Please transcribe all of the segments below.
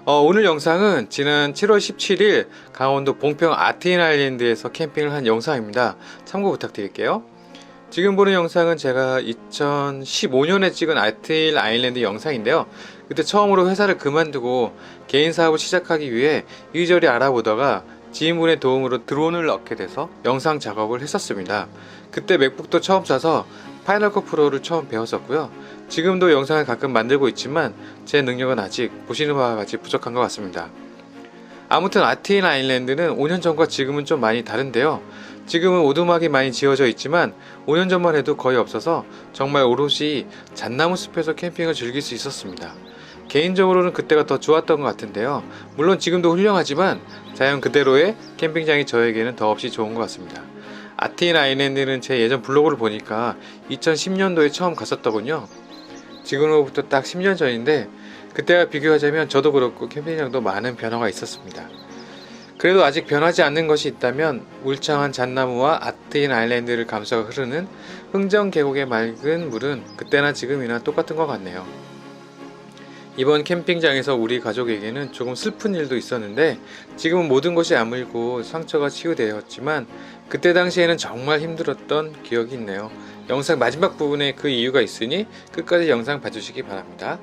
오늘 영상은 지난 7월 17일 강원도 봉평 아트인 아일랜드에서 캠핑을 한 영상입니다. 참고 부탁드릴게요. 지금 보는 영상은 제가 2015년에 찍은 아트인 아일랜드 영상인데요. 그때 처음으로 회사를 그만두고 개인 사업을 시작하기 위해 이리저리 알아보다가 지인분의 도움으로 드론을 얻게 돼서 영상 작업을 했었습니다. 그때 맥북도 처음 사서 파이널 컷 프로를 처음 배웠었고요. 지금도 영상을 가끔 만들고 있지만 제 능력은 아직 보시는 바와 같이 부족한 것 같습니다. 아무튼 아트인 아일랜드는 5년 전과 지금은 좀 많이 다른데요. 지금은 오두막이 많이 지어져 있지만 5년 전만 해도 거의 없어서 정말 오롯이 잣나무 숲에서 캠핑을 즐길 수 있었습니다. 개인적으로는 그때가 더 좋았던 것 같은데요. 물론 지금도 훌륭하지만 자연 그대로의 캠핑장이 저에게는 더없이 좋은 것 같습니다. 아트인 아일랜드는 제 예전 블로그를 보니까 2010년도에 처음 갔었더군요. 지금으로부터 딱 10년 전인데 그때와 비교하자면 저도 그렇고 캠핑장도 많은 변화가 있었습니다. 그래도 아직 변하지 않는 것이 있다면 울창한 잣나무와 아트인 아일랜드를 감싸고 흐르는 흥정 계곡의 맑은 물은 그때나 지금이나 똑같은 것 같네요. 이번 캠핑장에서 우리 가족에게는 조금 슬픈 일도 있었는데 지금은 모든 것이 아물고 상처가 치유되었지만 그때 당시에는 정말 힘들었던 기억이 있네요. 영상 마지막 부분에 그 이유가 있으니 끝까지 영상 봐주시기 바랍니다.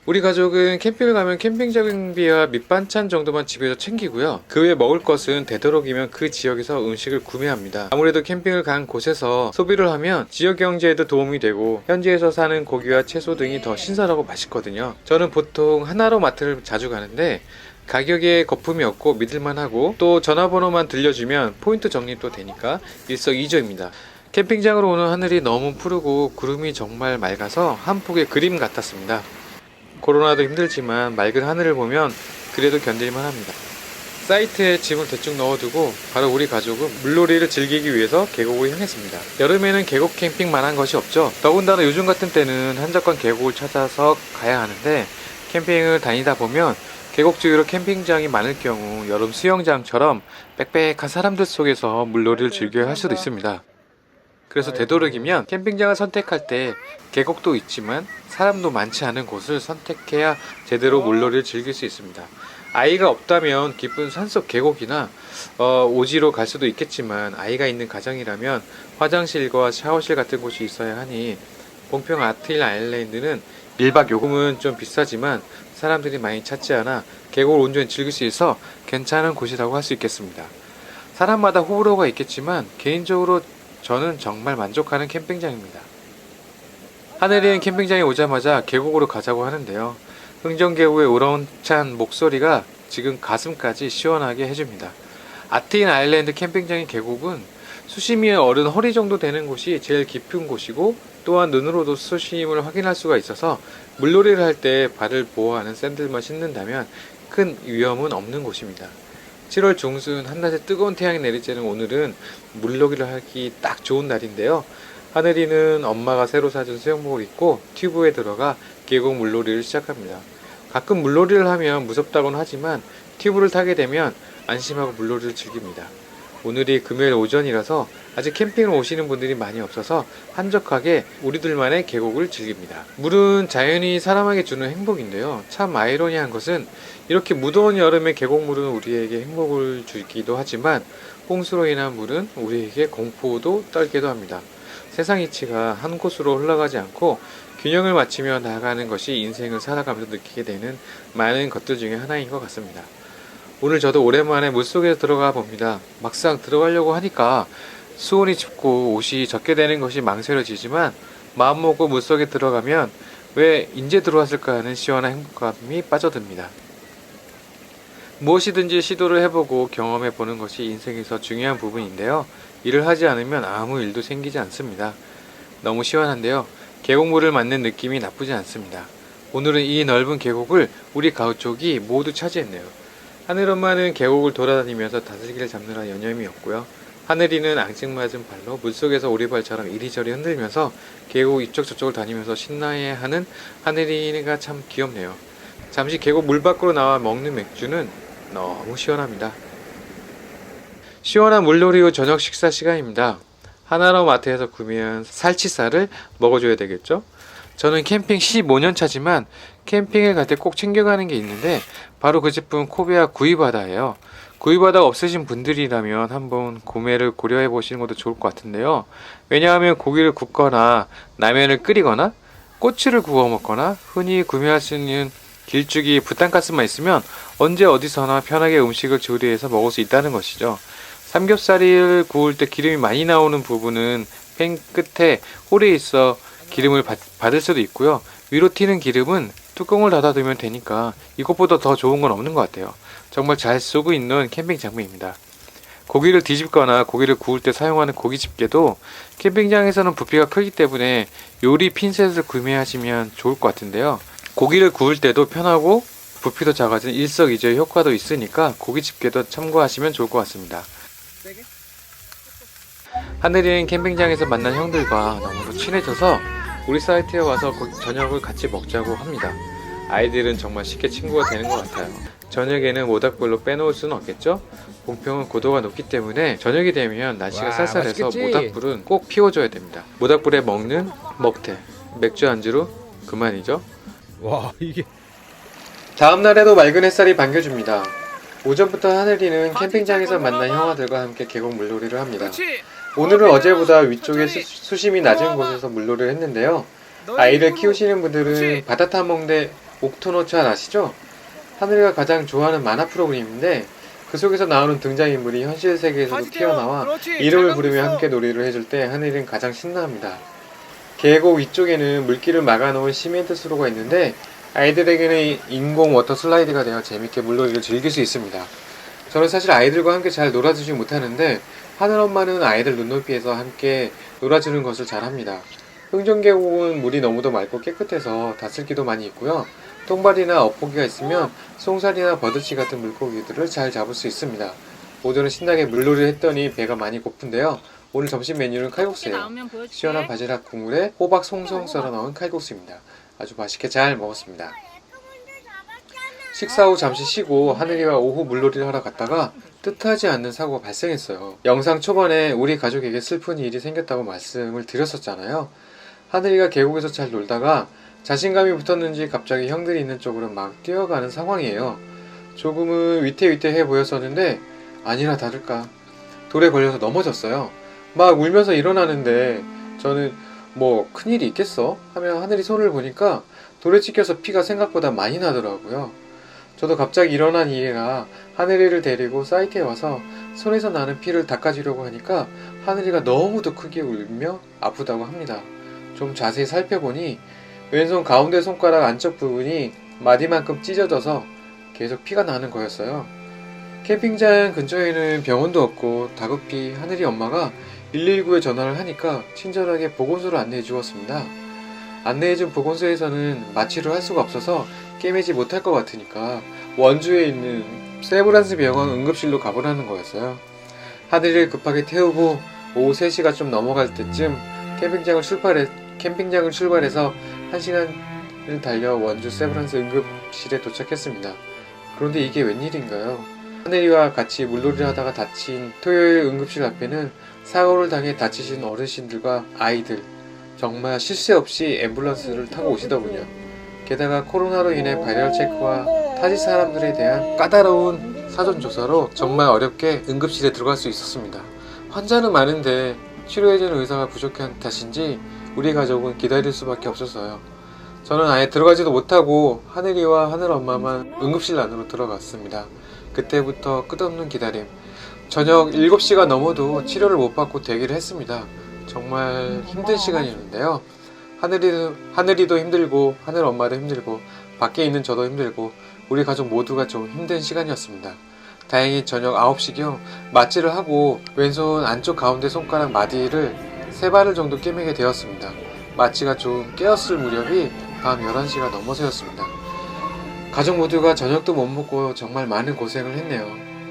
우리 가족은 캠핑을 가면 캠핑 장비와 밑반찬 정도만 집에서 챙기고요. 그 외에 먹을 것은 되도록이면 그 지역에서 음식을 구매합니다. 아무래도 캠핑을 간 곳에서 소비를 하면 지역 경제에도 도움이 되고 현지에서 사는 고기와 채소 등이 더 신선하고 맛있거든요. 저는 보통 하나로 마트를 자주 가는데 가격에 거품이 없고 믿을만하고 또 전화번호만 들려주면 포인트 적립도 되니까 일석이조입니다. 캠핑장으로 오는 하늘이 너무 푸르고 구름이 정말 맑아서 한 폭의 그림 같았습니다. 코로나도 힘들지만 맑은 하늘을 보면 그래도 견딜만 합니다. 사이트에 짐을 대충 넣어두고 바로 우리 가족은 물놀이를 즐기기 위해서 계곡을 향했습니다. 여름에는 계곡 캠핑만 한 것이 없죠. 더군다나 요즘 같은 때는 한적한 계곡을 찾아서 가야 하는데 캠핑을 다니다 보면 계곡 주위로 캠핑장이 많을 경우 여름 수영장처럼 빽빽한 사람들 속에서 물놀이를 즐겨야 할 수도 있습니다. 그래서 되도록이면 캠핑장을 선택할 때 계곡도 있지만 사람도 많지 않은 곳을 선택해야 제대로 물놀이를 즐길 수 있습니다. 아이가 없다면 깊은 산속 계곡이나 오지로 갈 수도 있겠지만 아이가 있는 가정이라면 화장실과 샤워실 같은 곳이 있어야 하니 봉평 아트인 아일랜드는 1박 요금은 좀 비싸지만 사람들이 많이 찾지 않아 계곡을 온전히 즐길 수 있어 괜찮은 곳이라고 할 수 있겠습니다. 사람마다 호불호가 있겠지만 개인적으로 저는 정말 만족하는 캠핑장입니다. 하늘이는 캠핑장에 오자마자 계곡으로 가자고 하는데요. 흥정계곡의 우렁찬 목소리가 지금 가슴까지 시원하게 해줍니다. 아트인 아일랜드 캠핑장의 계곡은 수심이 어른 허리 정도 되는 곳이 제일 깊은 곳이고 또한 눈으로도 수심을 확인할 수가 있어서 물놀이를 할 때 발을 보호하는 샌들만 신는다면 큰 위험은 없는 곳입니다. 7월 중순 한낮에 뜨거운 태양이 내리쬐는 오늘은 물놀이를 하기 딱 좋은 날인데요. 하늘이는 엄마가 새로 사준 수영복을 입고 튜브에 들어가 계곡 물놀이를 시작합니다. 가끔 물놀이를 하면 무섭다고는 하지만 튜브를 타게 되면 안심하고 물놀이를 즐깁니다. 오늘이 금요일 오전이라서 아직 캠핑을 오시는 분들이 많이 없어서 한적하게 우리들만의 계곡을 즐깁니다. 물은 자연이 사람에게 주는 행복인데요. 참 아이러니한 것은 이렇게 무더운 여름에 계곡물은 우리에게 행복을 주기도 하지만 홍수로 인한 물은 우리에게 공포도 떨기도 합니다. 세상 이치가 한 곳으로 흘러가지 않고 균형을 맞추며 나아가는 것이 인생을 살아가면서 느끼게 되는 많은 것들 중에 하나인 것 같습니다. 오늘 저도 오랜만에 물속에 들어가 봅니다. 막상 들어가려고 하니까 수온이 춥고 옷이 젖게 되는 것이 망설여지지만 마음먹고 물속에 들어가면 왜 인제 들어왔을까 하는 시원한 행복감이 빠져듭니다. 무엇이든지 시도를 해보고 경험해보는 것이 인생에서 중요한 부분인데요. 일을 하지 않으면 아무 일도 생기지 않습니다. 너무 시원한데요. 계곡물을 맞는 느낌이 나쁘지 않습니다. 오늘은 이 넓은 계곡을 우리 가족이 모두 차지했네요. 하늘엄마는 계곡을 돌아다니면서 다슬기를 잡느라 여념이 없고요. 하늘이는 앙증맞은 발로 물속에서 오리발처럼 이리저리 흔들면서 계곡 이쪽 저쪽을 다니면서 신나해하는 하늘이가 참 귀엽네요. 잠시 계곡 물 밖으로 나와 먹는 맥주는 너무 시원합니다. 시원한 물놀이 후 저녁 식사 시간입니다. 하나로 마트에서 구매한 살치살을 먹어줘야 되겠죠? 저는 캠핑 15년 차지만 캠핑을 갈 때 꼭 챙겨가는 게 있는데 바로 그 제품 코베아 구이바다예요. 구이바다가 없으신 분들이라면 한번 구매를 고려해 보시는 것도 좋을 것 같은데요. 왜냐하면 고기를 굽거나 라면을 끓이거나 꼬치를 구워 먹거나 흔히 구매할 수 있는 길쭉이 부탄가스만 있으면 언제 어디서나 편하게 음식을 조리해서 먹을 수 있다는 것이죠. 삼겹살을 구울 때 기름이 많이 나오는 부분은 팬 끝에 홀이 있어 기름을 받을 수도 있고요. 위로 튀는 기름은 뚜껑을 닫아두면 되니까 이것보다 더 좋은 건 없는 것 같아요. 정말 잘 쓰고 있는 캠핑 장비입니다. 고기를 뒤집거나 고기를 구울 때 사용하는 고기 집게도 캠핑장에서는 부피가 크기 때문에 요리 핀셋을 구매하시면 좋을 것 같은데요. 고기를 구울 때도 편하고 부피도 작아진 일석이조의 효과도 있으니까 고기 집게도 참고하시면 좋을 것 같습니다. 하늘이는 캠핑장에서 만난 형들과 너무도 친해져서 우리 사이트에 와서 저녁을 같이 먹자고 합니다. 아이들은 정말 쉽게 친구가 되는 것 같아요. 저녁에는 모닥불로 빼놓을 수는 없겠죠? 봉평은 고도가 높기 때문에 저녁이 되면 날씨가 쌀쌀해서 맛있겠지? 모닥불은 꼭 피워줘야 됩니다. 모닥불에 먹는 먹태, 맥주 안주로 그만이죠. 와 이게 다음날에도 맑은 햇살이 반겨줍니다. 오전부터 하늘이는 캠핑장에서 만난 형아들과 함께 계곡 물놀이를 합니다. 오늘은 어제보다 위쪽에 수심이 낮은 곳에서 물놀이를 했는데요. 아이를 키우시는 분들은 바다 탐험대 옥토너차 아시죠? 하늘이가 가장 좋아하는 만화 프로그램인데 그 속에서 나오는 등장인물이 현실 세계에서도 튀어나와 이름을 부르며 함께 놀이를 해줄 때 하늘이는 가장 신나합니다. 계곡 위쪽에는 물길을 막아놓은 시멘트 수로가 있는데 아이들에게는 인공 워터 슬라이드가 되어 재밌게 물놀이를 즐길 수 있습니다. 저는 사실 아이들과 함께 잘 놀아주지 못하는데 하늘엄마는 아이들 눈높이에서 함께 놀아주는 것을 잘합니다. 흥정계곡은 물이 너무도 맑고 깨끗해서 다슬기도 많이 있고요. 똥발이나 엇포기가 있으면 송사리나 버드치 같은 물고기들을 잘 잡을 수 있습니다. 오전은 신나게 물놀이를 했더니 배가 많이 고픈데요. 오늘 점심 메뉴는 칼국수예요. 시원한 바지락 국물에 호박 송송 썰어 넣은 칼국수입니다. 아주 맛있게 잘 먹었습니다. 식사 후 잠시 쉬고 하늘이와 오후 물놀이를 하러 갔다가 뜻하지 않는 사고가 발생했어요. 영상 초반에 우리 가족에게 슬픈 일이 생겼다고 말씀을 드렸었잖아요. 하늘이가 계곡에서 잘 놀다가 자신감이 붙었는지 갑자기 형들이 있는 쪽으로 막 뛰어가는 상황이에요. 조금은 위태위태해 보였었는데 아니나 다를까 돌에 걸려서 넘어졌어요. 막 울면서 일어나는데 저는 뭐 큰일이 있겠어? 하며 하늘이 손을 보니까 돌에 찍혀서 피가 생각보다 많이 나더라고요. 저도 갑자기 일어난 일이라 하늘이를 데리고 사이트에 와서 손에서 나는 피를 닦아주려고 하니까 하늘이가 너무도 크게 울며 아프다고 합니다. 좀 자세히 살펴보니 왼손 가운데 손가락 안쪽 부분이 마디만큼 찢어져서 계속 피가 나는 거였어요. 캠핑장 근처에는 병원도 없고 다급히 하늘이 엄마가 119에 전화를 하니까 친절하게 보건소를 안내해 주었습니다. 안내해준 보건소에서는 마취를 할 수가 없어서 깨매지 못할 것 같으니까 원주에 있는 세브란스 병원 응급실로 가보라는 거였어요. 하늘이를 급하게 태우고 오후 3시가 좀 넘어갈 때쯤 캠핑장을 출발해서 1시간을 달려 원주 세브란스 응급실에 도착했습니다. 그런데 이게 웬일인가요? 하늘이와 같이 물놀이를 하다가 다친 토요일 응급실 앞에는 사고를 당해 다치신 어르신들과 아이들, 정말 쉴 새 없이 앰뷸런스를 타고 오시더군요. 게다가 코로나로 인해 발열 체크와 타지 사람들에 대한 까다로운 사전조사로 정말 어렵게 응급실에 들어갈 수 있었습니다. 환자는 많은데 치료해주는 의사가 부족한 탓인지 우리 가족은 기다릴 수밖에 없었어요. 저는 아예 들어가지도 못하고 하늘이와 하늘엄마만 응급실 안으로 들어갔습니다. 그때부터 끝없는 기다림. 저녁 7시가 넘어도 치료를 못 받고 대기를 했습니다. 정말 힘든 시간이었는데요. 하늘이도 힘들고 하늘엄마도 힘들고 밖에 있는 저도 힘들고 우리 가족 모두가 좀 힘든 시간이었습니다. 다행히 저녁 9시경 마취를 하고 왼손 안쪽 가운데 손가락 마디를 3발을 정도 꿰매게 되었습니다. 마취가 좀 깨었을 무렵이 밤 11시가 넘어서였습니다. 가족 모두가 저녁도 못 먹고 정말 많은 고생을 했네요.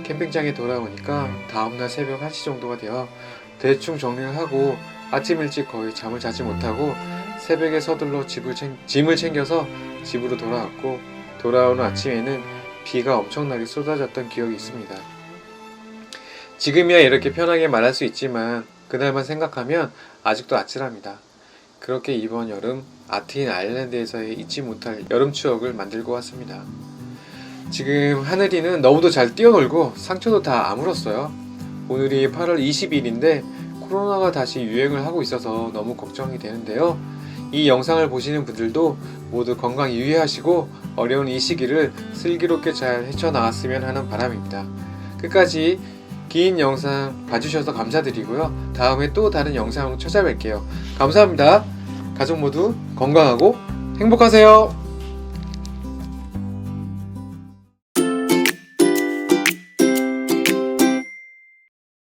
캠핑장에 돌아오니까 다음날 새벽 1시 정도가 되어 대충 정리를 하고 아침 일찍 거의 잠을 자지 못하고 새벽에 서둘러 짐을 챙겨서 집으로 돌아왔고 돌아오는 아침에는 비가 엄청나게 쏟아졌던 기억이 있습니다. 지금이야 이렇게 편하게 말할 수 있지만 그날만 생각하면 아직도 아찔합니다. 그렇게 이번 여름 아트인 아일랜드에서의 잊지 못할 여름 추억을 만들고 왔습니다. 지금 하늘이는 너무도 잘 뛰어놀고 상처도 다 아물었어요. 오늘이 8월 20일인데 코로나가 다시 유행을 하고 있어서 너무 걱정이 되는데요. 이 영상을 보시는 분들도 모두 건강 유의하시고 어려운 이 시기를 슬기롭게 잘 헤쳐나갔으면 하는 바람입니다. 끝까지 긴 영상 봐주셔서 감사드리고요. 다음에 또 다른 영상 찾아뵐게요. 감사합니다. 가족 모두 건강하고 행복하세요.